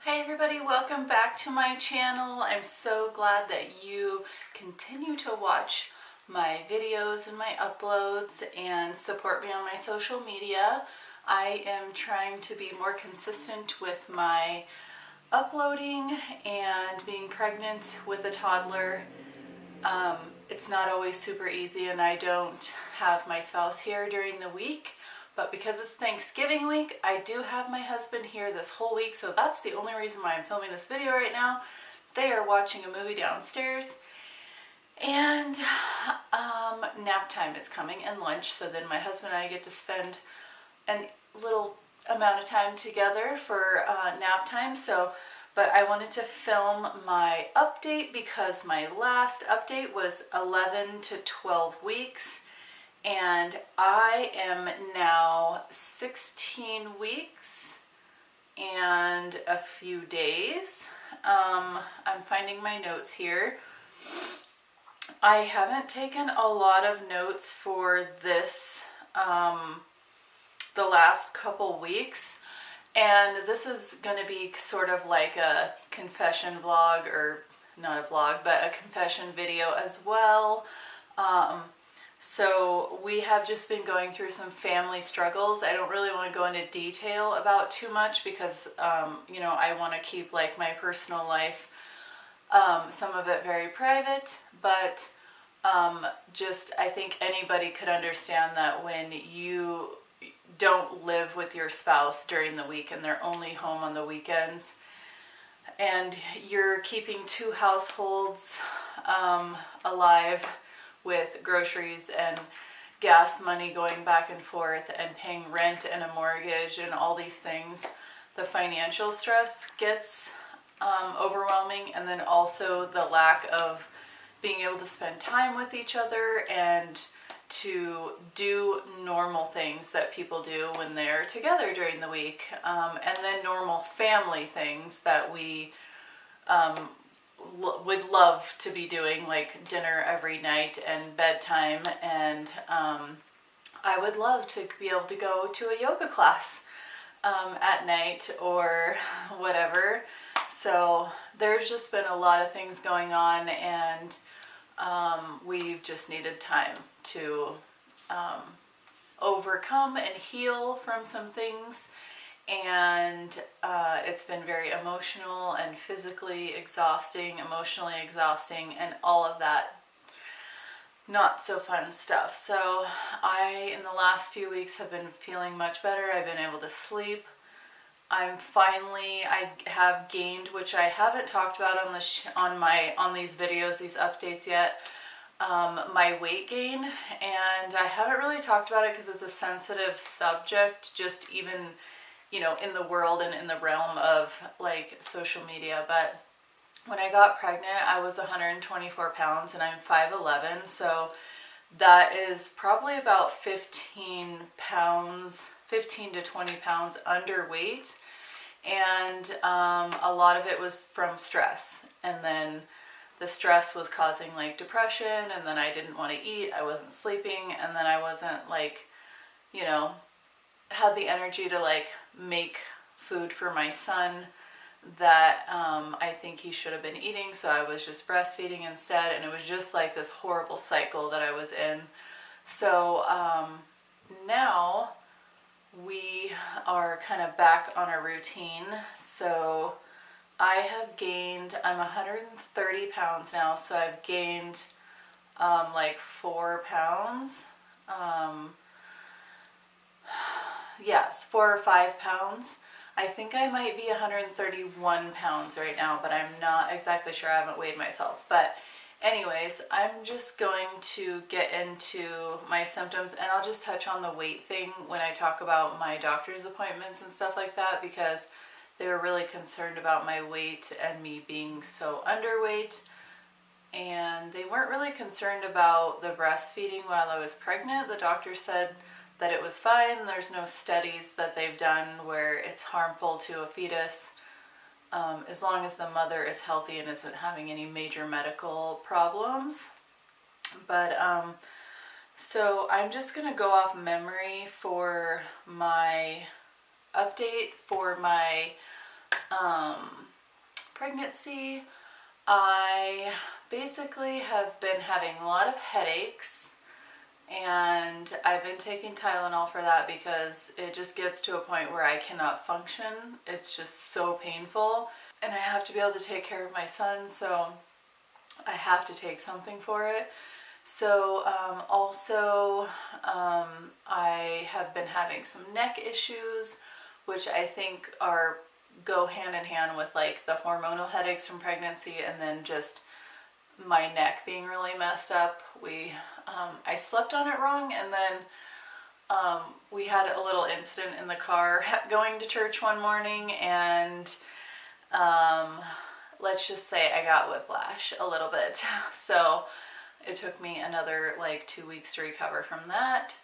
Hi everybody, welcome back to my channel. I'm so glad that you continue to watch my videos and my uploads and support me on my social media. I am trying to be more consistent with my uploading, and being pregnant with a toddler, it's not always super easy, and I don't have my spouse here during the week. But because it's Thanksgiving week, I do have my husband here this whole week, so that's the only reason why I'm filming this video right now. They are watching a movie downstairs, and nap time is coming and lunch, so then my husband and I get to spend a little amount of time together for nap time. But I wanted to film my update because my last update was 11 to 12 weeks. And I am now 16 weeks and a few days. I'm finding my notes here. I haven't taken a lot of notes for this, the last couple weeks. And this is going to be sort of like a confession vlog, or not a vlog, but a confession video as well. So we have just been going through some family struggles. I don't really want to go into detail about too much because, you know, I want to keep like my personal life, some of it very private, but just I think anybody could understand that when you don't live with your spouse during the week and they're only home on the weekends, and you're keeping two households alive with groceries and gas money going back and forth and paying rent and a mortgage and all these things, the financial stress gets overwhelming, and then also the lack of being able to spend time with each other and to do normal things that people do when they're together during the week, and then normal family things that we would love to be doing, like dinner every night and bedtime, and I would love to be able to go to a yoga class at night or whatever. So there's just been a lot of things going on, and we've just needed time to overcome and heal from some things. And it's been very emotional and physically exhausting, emotionally exhausting, and all of that not so fun stuff. So I, in the last few weeks, have been feeling much better. I've been able to sleep. I have gained, which I haven't talked about on these videos, these updates yet, my weight gain, and I haven't really talked about it because it's a sensitive subject, just even, you know, in the world and in the realm of like social media. But when I got pregnant, I was 124 pounds and I'm 5'11", so that is probably about 15 to 20 pounds underweight. And a lot of it was from stress, and then the stress was causing like depression, and then I didn't want to eat, I wasn't sleeping, and then I wasn't like, you know, had the energy to like make food for my son that I think he should have been eating, so I was just breastfeeding instead, and it was just like this horrible cycle that I was in. So now we are kind of back on a routine. So I have gained, I'm 130 pounds now, so I've gained like 4 pounds. Yes, 4 or 5 pounds. I think I might be 131 pounds right now, but I'm not exactly sure. I haven't weighed myself. But anyways, I'm just going to get into my symptoms, and I'll just touch on the weight thing when I talk about my doctor's appointments and stuff like that, because they were really concerned about my weight and me being so underweight. And they weren't really concerned about the breastfeeding while I was pregnant. The doctor said that it was fine. There's no studies that they've done where it's harmful to a fetus, as long as the mother is healthy and isn't having any major medical problems. But so I'm just gonna go off memory for my update for my pregnancy, I basically have been having a lot of headaches, and I've been taking Tylenol for that because it just gets to a point where I cannot function. It's just so painful, and I have to be able to take care of my son, so I have to take something for it. So I have been having some neck issues, which I think go hand in hand with like the hormonal headaches from pregnancy, and then just my neck being really messed up. I slept on it wrong, and then we had a little incident in the car going to church one morning, and let's just say I got whiplash a little bit. So it took me another like 2 weeks to recover from that.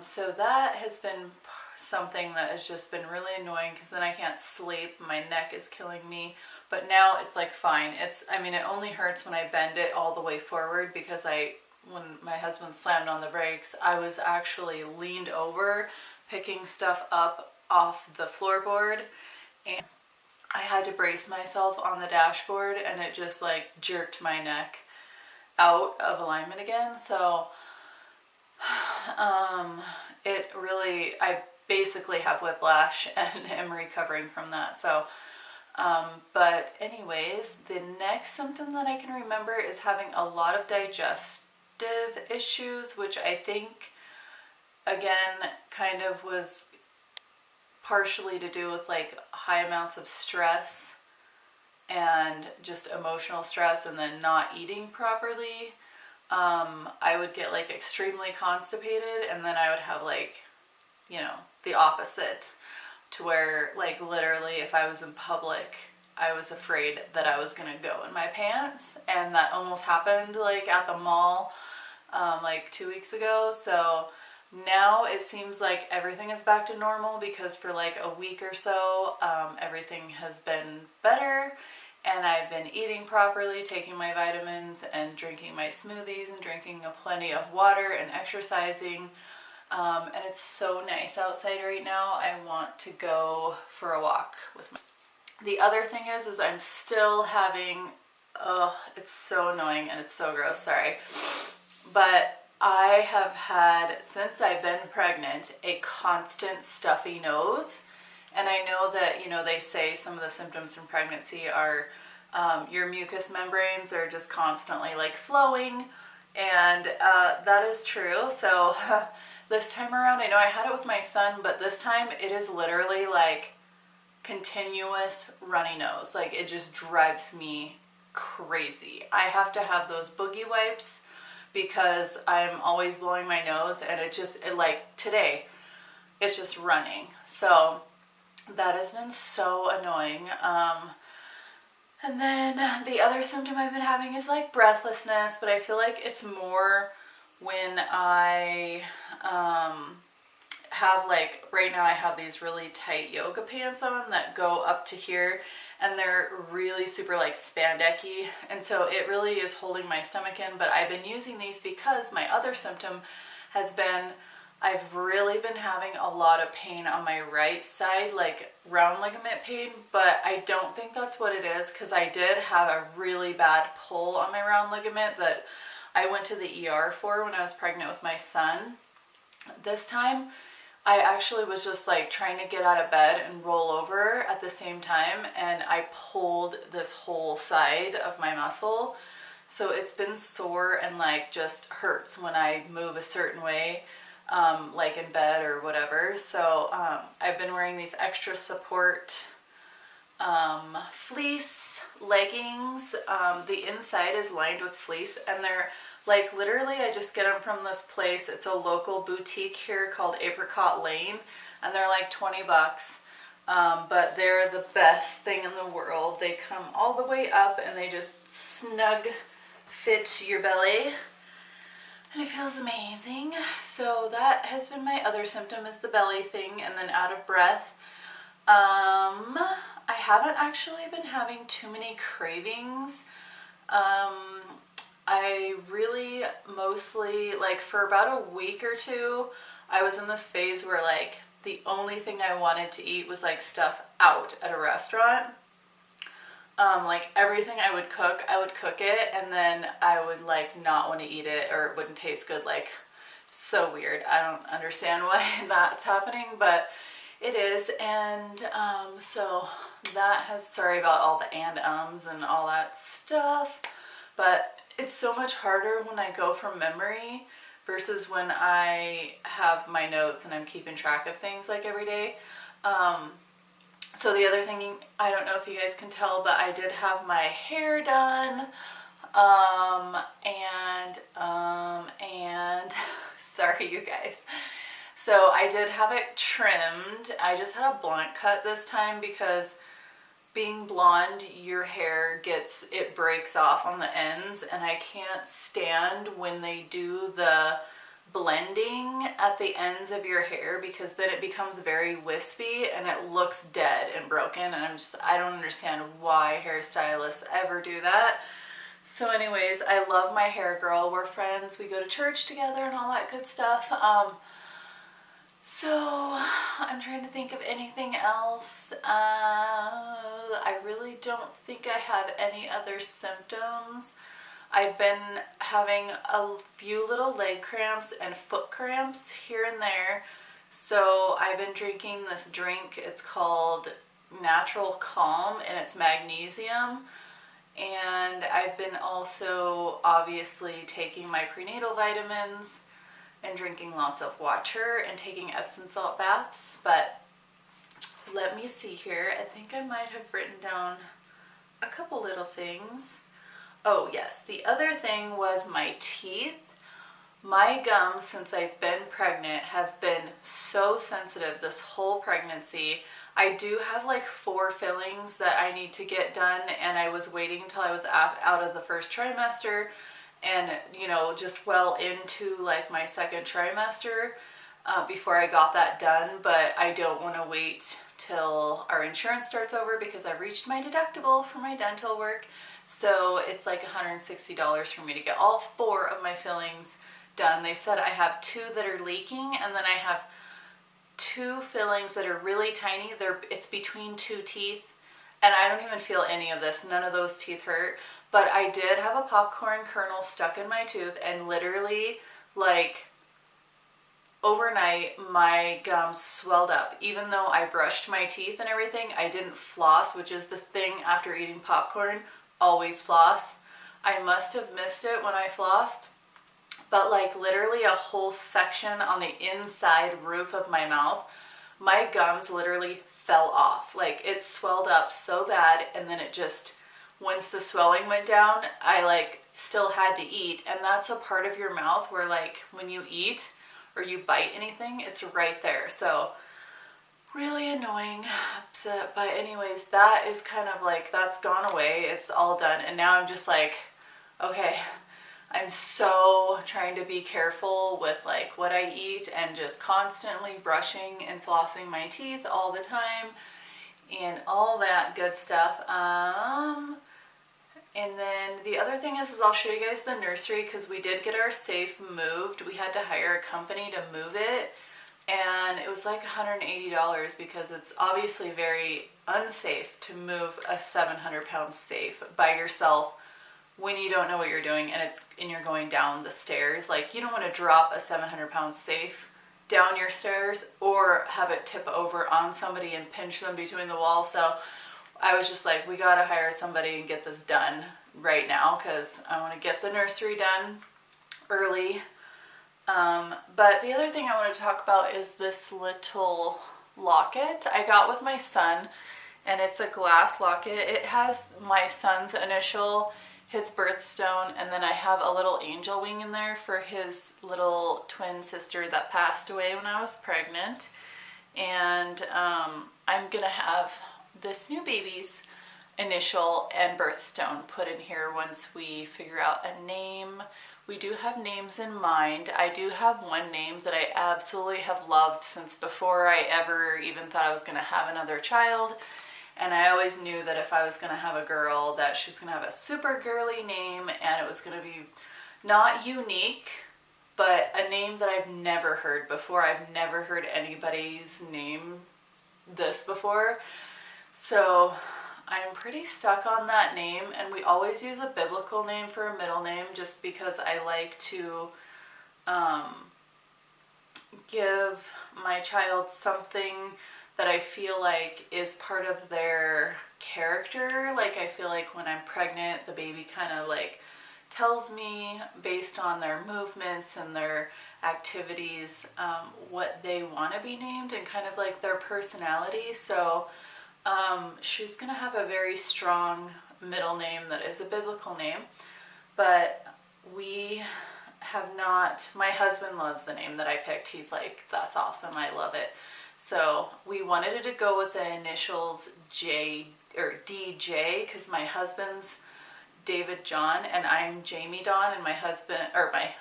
So that has been something that has just been really annoying, because then I can't sleep. My neck is killing me. But now it's like fine. I mean, it only hurts when I bend it all the way forward, because when my husband slammed on the brakes, I was actually leaned over picking stuff up off the floorboard, and I had to brace myself on the dashboard, and it just like jerked my neck out of alignment again. So I basically have whiplash and am recovering from that. So but anyways, the next symptom that I can remember is having a lot of digestive issues, which I think again kind of was partially to do with like high amounts of stress and just emotional stress, and then not eating properly. I would get like extremely constipated, and then I would have like, the opposite, to where like literally if I was in public, I was afraid that I was gonna go in my pants, and that almost happened like at the mall like 2 weeks ago. So now it seems like everything is back to normal, because for like a week or so everything has been better, and I've been eating properly, taking my vitamins, and drinking my smoothies, and drinking plenty of water, and exercising. And it's so nice outside right now. I want to go for a walk with The other thing is I'm still having, it's so annoying and it's so gross, sorry. But I have had, since I've been pregnant, a constant stuffy nose. And I know that, they say some of the symptoms from pregnancy are your mucous membranes are just constantly like flowing. And that is true. So this time around, I know I had it with my son, but this time it is literally like continuous runny nose. Like it just drives me crazy. I have to have those boogie wipes, because I'm always blowing my nose, and it like today, it's just running. So that has been so annoying. And then the other symptom I've been having is like breathlessness, but I feel like it's more when I have like, right now I have these really tight yoga pants on that go up to here, and they're really super like spandecky, and so it really is holding my stomach in. But I've been using these because my other symptom has been, I've really been having a lot of pain on my right side, like round ligament pain, but I don't think that's what it is, because I did have a really bad pull on my round ligament that I went to the ER for when I was pregnant with my son. This time, I actually was just like trying to get out of bed and roll over at the same time, and I pulled this whole side of my muscle. So it's been sore and like just hurts when I move a certain way, like in bed or whatever. So I've been wearing these extra support fleece leggings. The inside is lined with fleece, and they're like literally, I just get them from this place. It's a local boutique here called Apricot Lane, and they're like 20 bucks. But they're the best thing in the world. They come all the way up, and they just snug fit your belly, and it feels amazing. So that has been my other symptom, is the belly thing, and then out of breath. I haven't actually been having too many cravings. I really mostly, like for about a week or two, I was in this phase where like the only thing I wanted to eat was like stuff out at a restaurant. Like everything I would cook it, and then I would like not want to eat it, or it wouldn't taste good. Like, so weird. I don't understand why that's happening, but it is. And so that has, sorry about all the and and all that stuff, but it's so much harder when I go from memory versus when I have my notes and I'm keeping track of things like every day. So the other thing, I don't know if you guys can tell, but I did have my hair done, and sorry you guys. So I did have it trimmed. I just had a blunt cut this time because being blonde, your hair it breaks off on the ends, and I can't stand when they do the blending at the ends of your hair, because then it becomes very wispy and it looks dead and broken, and I don't understand why hairstylists ever do that. So anyways, I love my hair girl. We're friends. We go to church together and all that good stuff. So I'm trying to think of anything else. I really don't think I have any other symptoms. I've been having a few little leg cramps and foot cramps here and there. So I've been drinking this drink. It's called Natural Calm, and it's magnesium. And I've been also obviously taking my prenatal vitamins and drinking lots of water and taking Epsom salt baths. But let me see here. I think I might have written down a couple little things. Oh yes, the other thing was my teeth. My gums, since I've been pregnant, have been so sensitive this whole pregnancy. I do have like 4 fillings that I need to get done, and I was waiting until I was out of the first trimester, and you know, just well into like my second trimester before I got that done. But I don't want to wait till our insurance starts over, because I've reached my deductible for my dental work. So it's like $160 for me to get all 4 of my fillings done. They said I have 2 that are leaking, and then I have 2 fillings that are really tiny. It's between 2 teeth, and I don't even feel any of this. None of those teeth hurt. But I did have a popcorn kernel stuck in my tooth, and literally like overnight my gums swelled up. Even though I brushed my teeth and everything, I didn't floss, which is the thing after eating popcorn. Always floss. I must have missed it when I flossed, but like literally a whole section on the inside roof of my mouth, my gums literally fell off. Like it swelled up so bad, and then it just, once the swelling went down, I like still had to eat. And that's a part of your mouth where like when you eat or you bite anything, it's right there. So really annoying, upset. But anyways, that is kind of like, that's gone away. It's all done. And now I'm just like, okay, I'm so trying to be careful with like what I eat, and just constantly brushing and flossing my teeth all the time and all that good stuff. And then the other thing is I'll show you guys the nursery, because we did get our safe moved. We had to hire a company to move it, and it was like $180, because it's obviously very unsafe to move a 700-pound safe by yourself when you don't know what you're doing, and you're going down the stairs. Like, you don't want to drop a 700-pound safe down your stairs or have it tip over on somebody and pinch them between the walls. So I was just like, we gotta hire somebody and get this done right now, because I want to get the nursery done early. But the other thing I want to talk about is this little locket I got with my son, and it's a glass locket. It has my son's initial, his birthstone, and then I have a little angel wing in there for his little twin sister that passed away when I was pregnant. And I'm gonna have this new baby's initial and birthstone put in here once we figure out a name. We do have names in mind. I do have one name that I absolutely have loved since before I ever even thought I was going to have another child. And I always knew that if I was going to have a girl, that she was going to have a super girly name, and it was going to be not unique, but a name that I've never heard before. I've never heard anybody's name this before. So I'm pretty stuck on that name, and we always use a biblical name for a middle name just because I like to give my child something that I feel like is part of their character. Like I feel like when I'm pregnant, the baby kind of like tells me based on their movements and their activities what they want to be named and kind of like their personality. So she's gonna have a very strong middle name that is a biblical name, but we have not, my husband loves the name that I picked. He's like, that's awesome, I love it. So we wanted it to go with the initials J or DJ, because my husband's David John and I'm Jamie Dawn, and my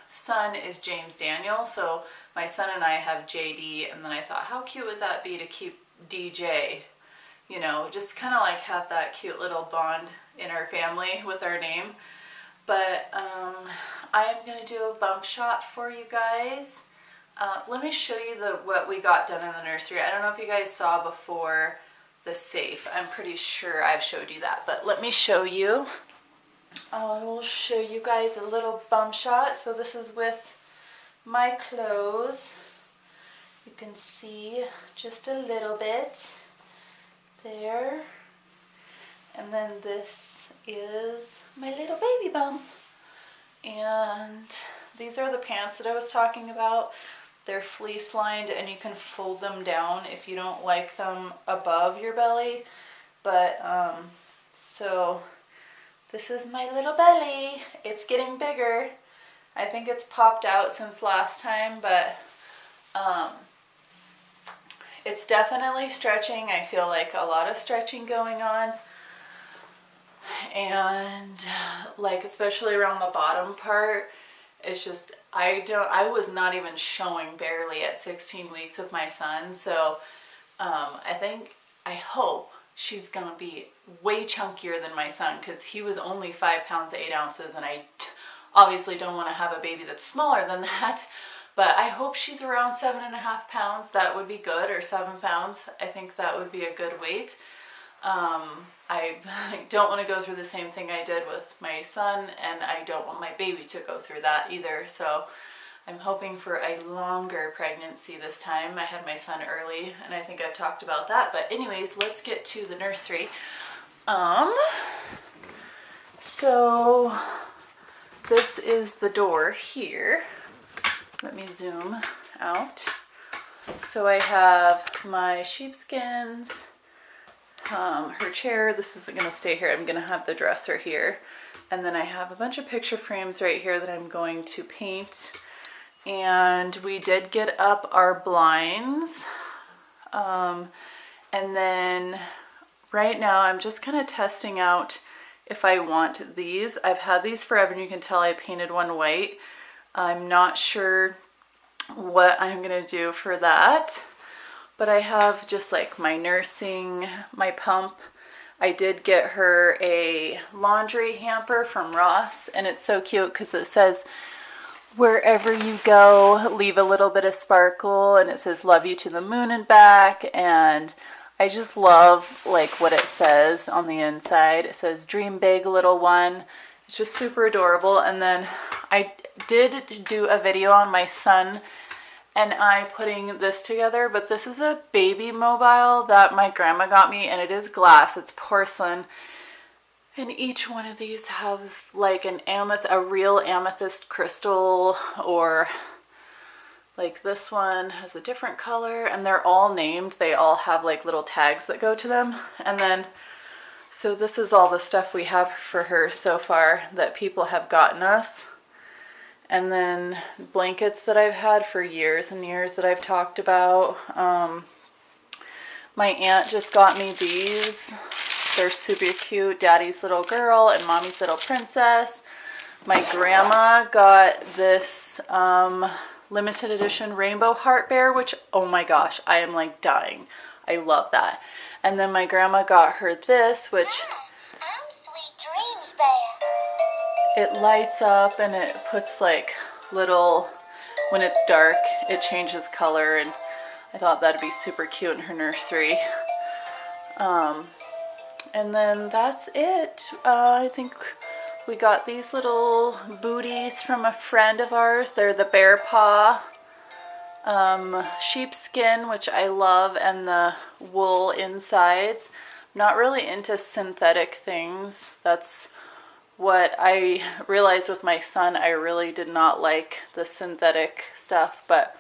son is James Daniel. So my son and I have JD, and then I thought, how cute would that be to keep DJ? You know, just kind of like have that cute little bond in our family with our name. But I'm gonna do a bump shot for you guys. Let me show you what we got done in the nursery. I don't know if you guys saw before the safe. I'm pretty sure I've showed you that, but let me show you. I will show you guys a little bump shot. So this is with my clothes. You can see just a little bit there. And then this is my little baby bump. And these are the pants that I was talking about. They're fleece lined, and you can fold them down if you don't like them above your belly. But so this is my little belly. It's getting bigger. I think it's popped out since last time, but it's definitely stretching. I feel like a lot of stretching going on. And like especially around the bottom part, it's just I was not even showing barely at 16 weeks with my son. So I hope she's gonna be way chunkier than my son, because he was only 5 pounds 8 ounces, and I obviously don't want to have a baby that's smaller than that. But I hope she's around 7.5 pounds. That would be good, or 7 pounds. I think that would be a good weight. I don't want to go through the same thing I did with my son, and I don't want my baby to go through that either. So I'm hoping for a longer pregnancy this time. I had my son early, and I think I've talked about that. But anyways, let's get to the nursery. So this is the door here. Let me zoom out. So I have my sheepskins, her chair. This isn't going to stay here. I'm going to have the dresser here. And then I have a bunch of picture frames right here that I'm going to paint. And we did get up our blinds. And then right now I'm just kind of testing out if I want these. I've had these forever, and you can tell I painted one white. I'm not sure what I'm going to do for that. But I have just like my nursing, my pump. I did get her a laundry hamper from Ross, and it's so cute because it says, wherever you go, leave a little bit of sparkle, and it says, love you to the moon and back. And I just love like what it says on the inside. It says, dream big, little one. It's just super adorable. And then I did do a video on my son and I putting this together, but this is a baby mobile that my grandma got me, and it is glass, it's porcelain, and each one of these have like a real amethyst crystal, or like this one has a different color, and they're all named. They all have like little tags that go to them. And then so this is all the stuff we have for her so far that people have gotten us. And then blankets that I've had for years and years that I've talked about. My aunt just got me these. They're super cute. Daddy's little girl and Mommy's little princess. My grandma got this limited edition rainbow heart bear, which, oh my gosh, I am like dying. I love that. And then my grandma got her this, which Sweet dreams bear. it lights up and it puts like little when it's dark, it changes color, and I thought that'd be super cute in her nursery. And then that's it. I think we got these little booties from a friend of ours. They're the bear paw sheepskin, which I love, and the wool insides. Not really into synthetic things. That's what I realized with my son. I really did not like the synthetic stuff, but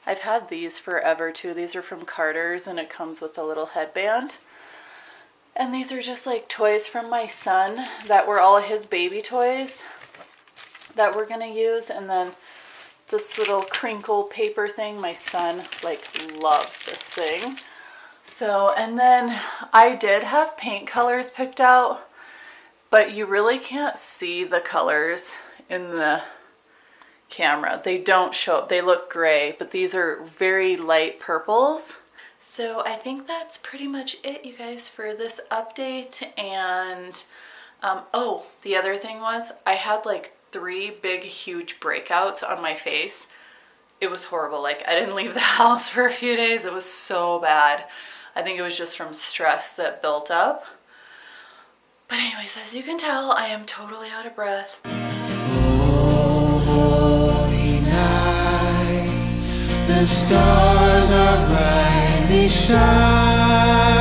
I've had these forever too. These are from Carter's, and it comes with a little headband. And these are just like toys from my son that were all his baby toys that we're gonna use. And then this little crinkle paper thing, my son like loved this thing. So, and then I did have paint colors picked out, but you really can't see the colors in the camera. They don't show up. They look gray, but these are very light purples. So I think that's pretty much it, you guys, for this update. And oh, the other thing was I had like 3 big huge breakouts on my face. It was horrible. Like, I didn't leave the house for a few days. It was so bad. I think it was just from stress that built up. But anyways, as you can tell, I am totally out of breath. Holy night, the stars are brightly shining.